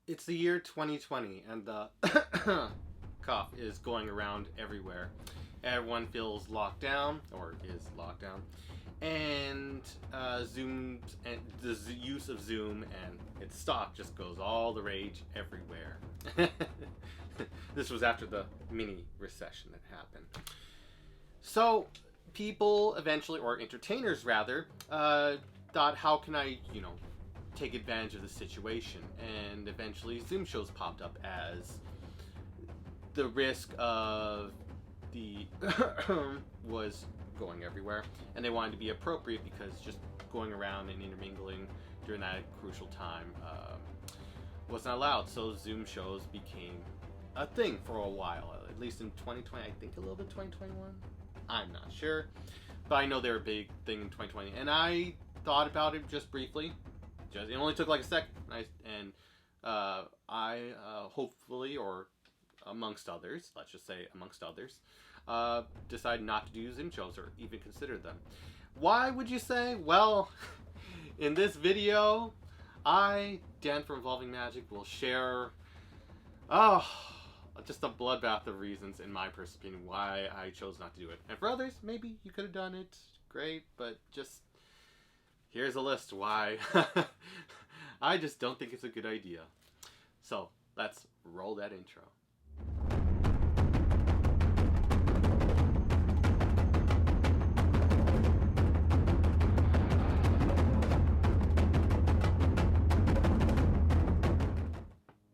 It's the year 2020, and the cough is going around everywhere. Everyone feels locked down, or is locked down, and Zoom and the use of Zoom and its stock just goes all the rage everywhere. This was after the mini recession that happened. So people eventually, or entertainers rather, thought, how can I, take advantage of the situation? And eventually, Zoom shows popped up as the risk of the was going everywhere, and they wanted to be appropriate because just going around and intermingling during that crucial time wasn't allowed. So Zoom shows became a thing for a while, at least in 2020. I think a little bit 2021. I'm not sure, but I know they were a big thing in 2020, and I thought about it just briefly. It only took like a second, and I hopefully, or amongst others, let's just say amongst others, decided not to do Zoom shows or even consider them. Why would you say? Well, in this video, Dan from Evolving Magic, will share, just a bloodbath of reasons, in my personal opinion, why I chose not to do it. And for others, maybe you could have done it, great, but just here's a list why I just don't think it's a good idea. So let's roll that intro.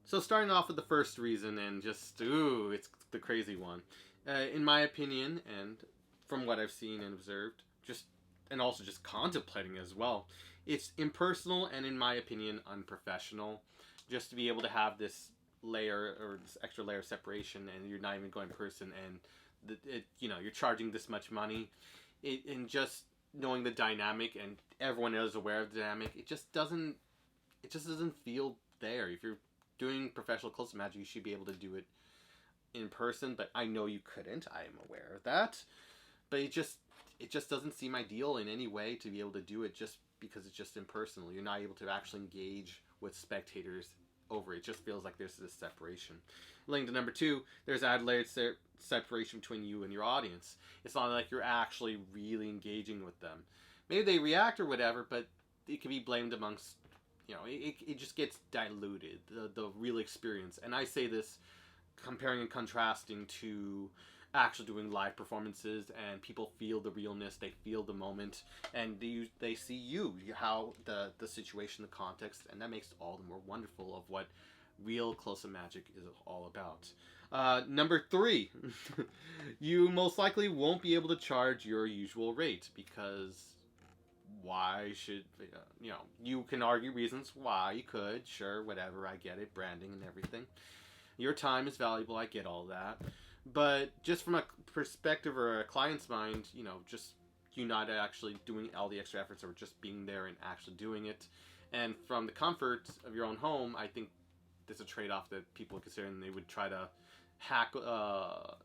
So starting off with the first reason, and just, it's the crazy one. In my opinion, and from what I've seen and observed, and also just contemplating as well, it's impersonal and, in my opinion, unprofessional. Just to be able to have this layer, or this extra layer of separation, and you're not even going in person, and you're charging this much money, and just knowing the dynamic, and everyone is aware of the dynamic, it just doesn't feel there. If you're doing professional close magic, you should be able to do it in person, but I know you couldn't. I am aware of that, but it just doesn't seem ideal in any way to be able to do it, just because it's just impersonal. You're not able to actually engage with spectators over it. It just feels like there's this separation. Linked to number two, there's added layered separation between you and your audience. It's not like you're actually really engaging with them. Maybe they react or whatever, but it can be blamed amongst, it just gets diluted, the real experience. And I say this comparing and contrasting to actually doing live performances, and people feel the realness, they feel the moment, and they see how the situation, the context, and that makes it all the more wonderful of what real close-up magic is all about. Number three, you most likely won't be able to charge your usual rate, because why should, you can argue reasons why you could, sure, whatever, I get it, branding and everything. Your time is valuable, I get all that. But just from a perspective or a client's mind, just you not actually doing all the extra efforts, or just being there and actually doing it. And from the comfort of your own home, I think there's a trade-off that people would consider, and they would try to haggle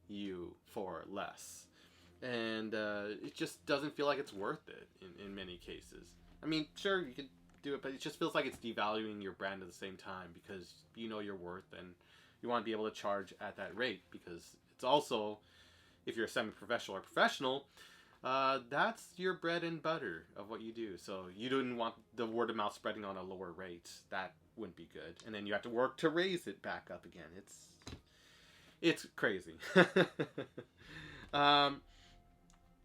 you for less. And it just doesn't feel like it's worth it in many cases. I mean, sure, you could do it, but it just feels like it's devaluing your brand at the same time, because you know your worth, and you want to be able to charge at that rate, because it's also, if you're a semi-professional or professional, that's your bread and butter of what you do. So you didn't want the word of mouth spreading on a lower rate. That wouldn't be good, and then you have to work to raise it back up again. It's crazy.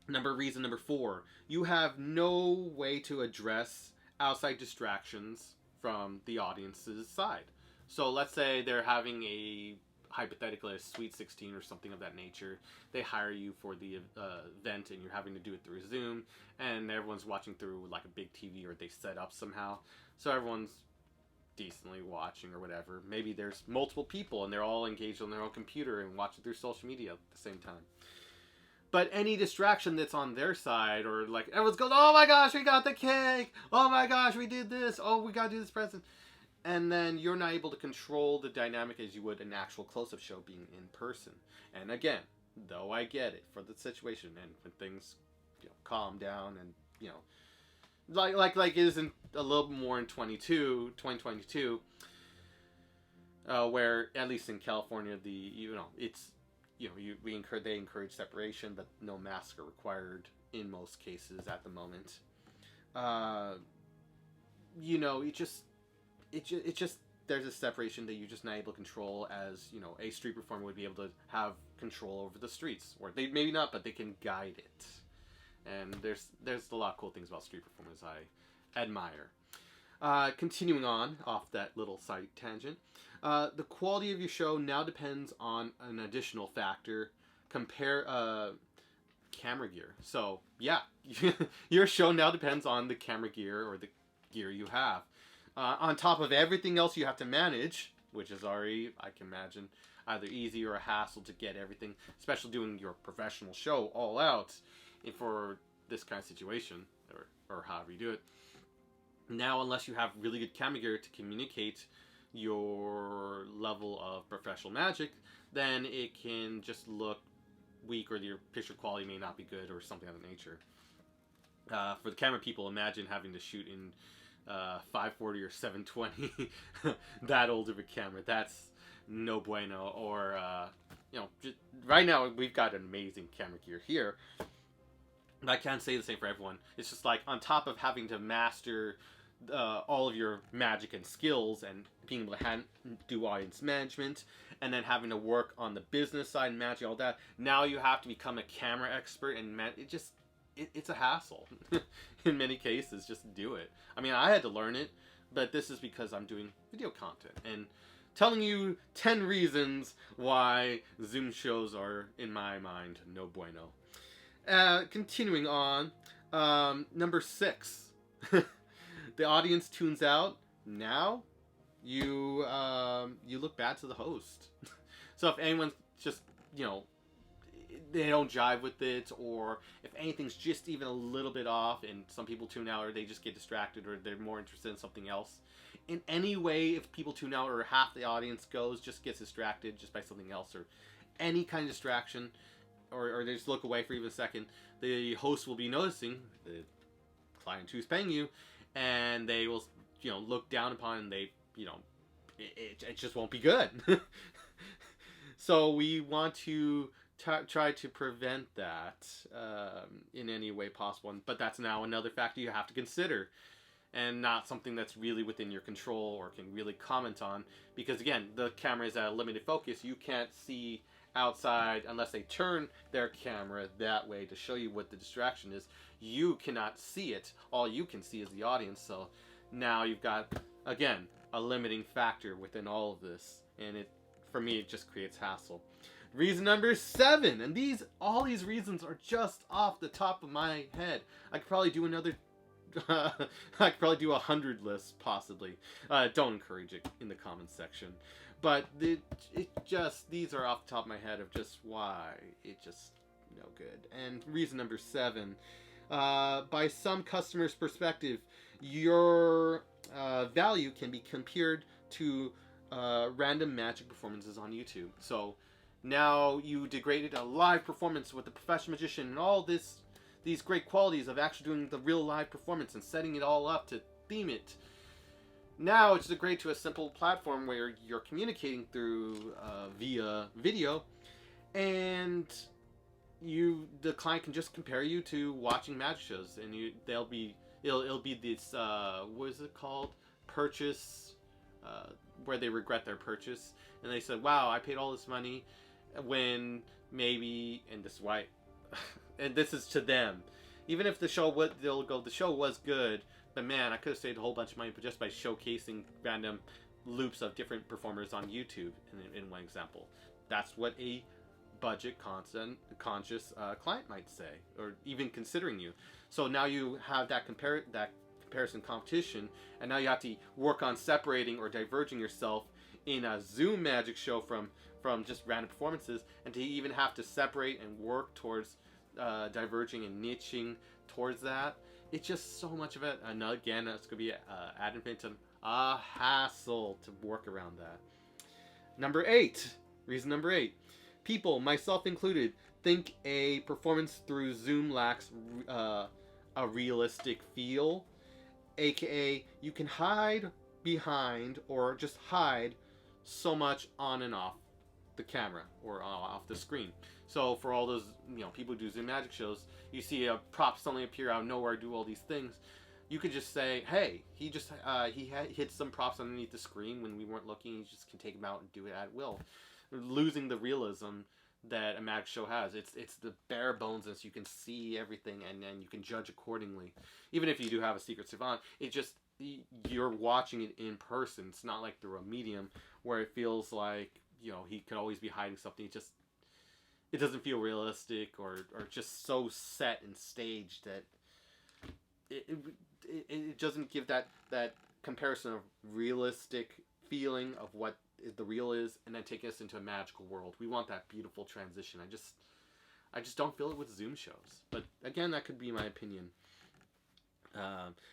Reason number four, you have no way to address outside distractions from the audience's side. So let's say they're having hypothetically a Sweet 16 or something of that nature. They hire you for the event, and you're having to do it through Zoom, and everyone's watching through like a big TV, or they set up somehow, so everyone's decently watching or whatever. Maybe there's multiple people, and they're all engaged on their own computer and watching through social media at the same time. But any distraction that's on their side, or like everyone's going, oh my gosh, we got the cake, oh my gosh, we did this, oh, we got to do this present, and then you're not able to control the dynamic as you would an actual close-up show being in person. And again, though I get it for the situation, and when things calm down, and like it is in a little more in 2022, where at least in California, it's they encourage separation, but no masks are required in most cases at the moment. Uh, it just there's a separation that you're just not able to control, as a street performer would be able to have control over the streets, or they maybe not, but they can guide it. And there's a lot of cool things about street performers I admire. Continuing on off that little side tangent, the quality of your show now depends on an additional factor. Compare camera gear. So yeah, your show now depends on the camera gear or the gear you have. On top of everything else you have to manage, which is already, I can imagine, either easy or a hassle to get everything, especially doing your professional show all out for this kind of situation, or however you do it. Now, unless you have really good camera gear to communicate your level of professional magic, then it can just look weak, or your picture quality may not be good, or something of that nature. For the camera people, imagine having to shoot in 540 or 720, that old of a camera. That's no bueno. Or just, right now we've got an amazing camera gear here. But I can't say the same for everyone. It's just like, on top of having to master all of your magic and skills, and being able to do audience management, and then having to work on the business side and managing all that, now you have to become a camera expert, and it's a hassle in many cases just to do it. I mean, I had to learn it, but this is because I'm doing video content and telling you 10 reasons why Zoom shows are, in my mind, no bueno. Continuing on, number 6. The audience tunes out. Now you look bad to the host. So if anyone's just, they don't jive with it, or if anything's just even a little bit off, and some people tune out, or they just get distracted, or they're more interested in something else. In any way, if people tune out, or half the audience just gets distracted just by something else, or any kind of distraction, or they just look away for even a second, the host will be noticing the client who's paying you, and they will, look down upon, and they, it just won't be good. So we want to try to prevent that in any way possible. But that's now another factor you have to consider, and not something that's really within your control or can really comment on, because again, the camera is at a limited focus. You can't see outside unless they turn their camera that way to show you what the distraction is. You cannot see it. All you can see is the audience. So now you've got, again, a limiting factor within all of this, and for me, it just creates hassle. Reason number 7, and all these reasons are just off the top of my head. I could probably do another I could probably do 100 lists, possibly. Don't encourage it in the comments section. But these are off the top of my head of just why it just no good. And reason number 7, by some customers' perspective, your value can be compared to random magic performances on YouTube. So now you degraded a live performance with a professional magician and all these great qualities of actually doing the real live performance and setting it all up to theme it. Now it's degraded to a simple platform where you're communicating through via video, and the client can just compare you to watching magic shows, and it'll be this what is it called, purchase, where they regret their purchase, and they said, wow, I paid all this money when maybe, and this is why, and this is to them, even if the show was good, but man, I could have saved a whole bunch of money just by showcasing random loops of different performers on YouTube. In one example, that's what a budget conscious client might say, or even considering you. So now you have that comparison competition, and now you have to work on separating or diverging yourself in a Zoom magic show from just random performances, and to even have to separate and work towards diverging and niching towards that. It's just so much of it, and again, it's going to be ad infinitum, a hassle to work around that. Reason number 8. People, myself included, think a performance through Zoom lacks a realistic feel. aka you can hide behind or just hide so much on and off the camera or off the screen. So for all those people who do Zoom magic shows, you see a prop suddenly appear out of nowhere, do all these things. You could just say, hey, he just hit some props underneath the screen when we weren't looking. He just can take them out and do it at will, losing the realism that a magic show has. It's the bare bonesness. You can see everything and then you can judge accordingly. Even if you do have a secret savant, it just, you're watching it in person. It's not like through a medium where it feels like he could always be hiding something. It doesn't feel realistic or just so set and staged that it doesn't give that comparison of realistic feeling of what the real is, and then taking us into a magical world. We want that beautiful transition. I just don't feel it with Zoom shows. But again, that could be my opinion.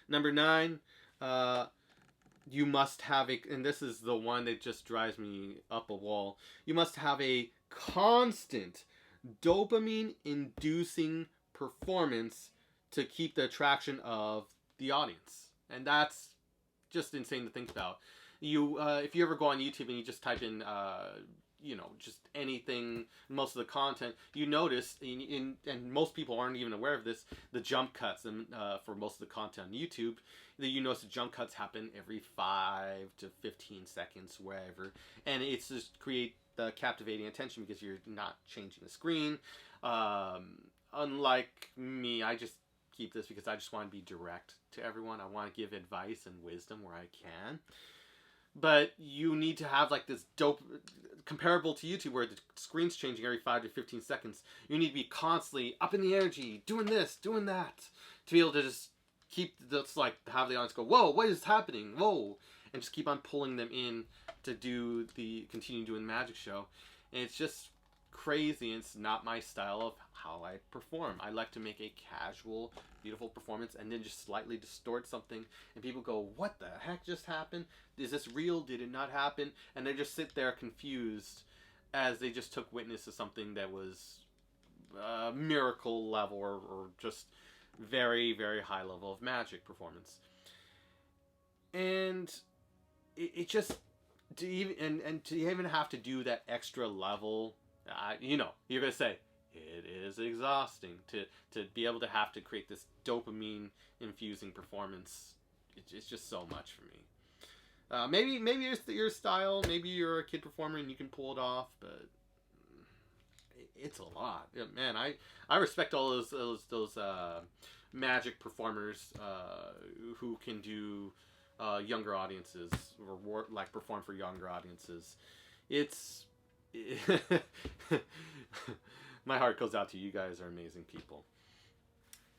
Number 9, you must have and this is the one that just drives me up a wall. You must have a constant dopamine-inducing performance to keep the attraction of the audience. And that's just insane to think about. If you ever go on YouTube and you just type in, just anything, most of the content, you notice, and most people aren't even aware of this, the jump cuts for most of the content on YouTube, that you notice the jump cuts happen every 5 to 15 seconds, wherever, and it's just create the captivating attention because you're not changing the screen. Unlike me, I just keep this because I just want to be direct to everyone. I want to give advice and wisdom where I can. But you need to have like this comparable to YouTube where the screen's changing every 5 to 15 seconds. You need to be constantly up in the energy, doing this, doing that, to be able to just keep this, like, have the audience go, whoa, what is happening? Whoa. And just keep on pulling them in to continue doing the magic show. And it's just crazy. It's not my style of how I perform. I like to make a casual, beautiful performance and then just slightly distort something, and people go, what the heck just happened? Is this real? Did it not happen? And they just sit there confused as they just took witness to something that was miracle level or just very, very high level of magic performance. And it just to even have to do that extra level, you're gonna say it is exhausting to be able to have to create this dopamine infusing performance. It's just so much for me. Maybe it's your style. Maybe you're a kid performer and you can pull it off, but it's a lot. Yeah, man, I respect all those magic performers who can do younger audiences or like perform for younger audiences. My heart goes out to you. You guys are amazing people.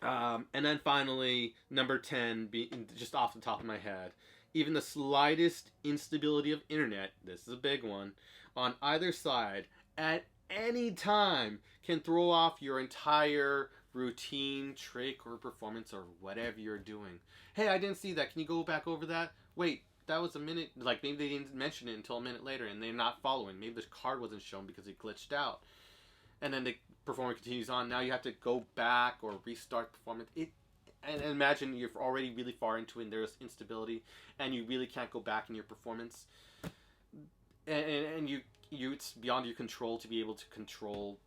And then finally, number 10, just off the top of my head, even the slightest instability of internet, this is a big one, on either side at any time can throw off your entire routine, trick, or performance, or whatever you're doing. Hey, I didn't see that. Can you go back over that? Wait, that was a minute. Like, maybe they didn't mention it until a minute later, and they're not following. Maybe the card wasn't shown because it glitched out. And then the performer continues on. Now you have to go back or restart performance. And imagine you're already really far into it and there's instability and you really can't go back in your performance. And it's beyond your control to be able to control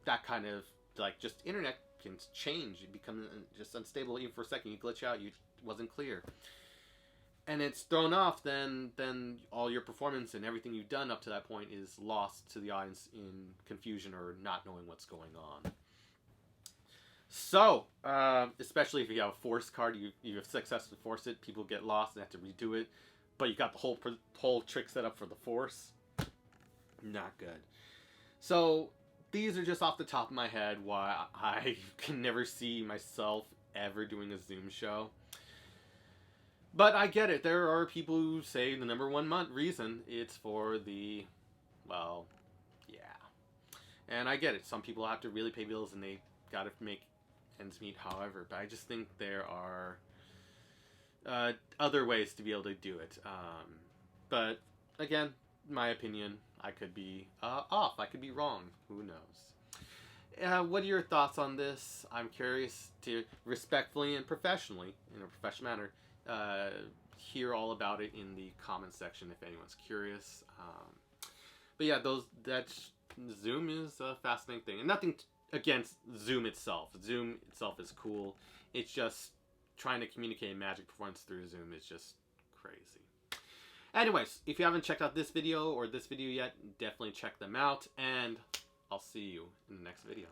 that kind of, like, just internet can change. You become just unstable even for a second. You glitch out. It wasn't clear. And it's thrown off, then all your performance and everything you've done up to that point is lost to the audience in confusion or not knowing what's going on. So, especially if you have a force card, you have successfully forced it, people get lost and have to redo it, but you got the whole trick set up for the force. Not good. So, these are just off the top of my head why I can never see myself ever doing a Zoom show. But I get it. There are people who say the number one reason it's for the, well, yeah. And I get it. Some people have to really pay bills and they gotta make ends meet, however. But I just think there are other ways to be able to do it. But again, my opinion, I could be off. I could be wrong. Who knows? what are your thoughts on this? I'm curious to respectfully and professionally, in a professional manner, hear all about it in the comment section if anyone's curious. But yeah, Zoom is a fascinating thing, and nothing against Zoom itself. Zoom itself is cool. It's just trying to communicate magic performance through Zoom is just crazy. Anyways, if you haven't checked out this video or this video yet, definitely check them out, and I'll see you in the next video.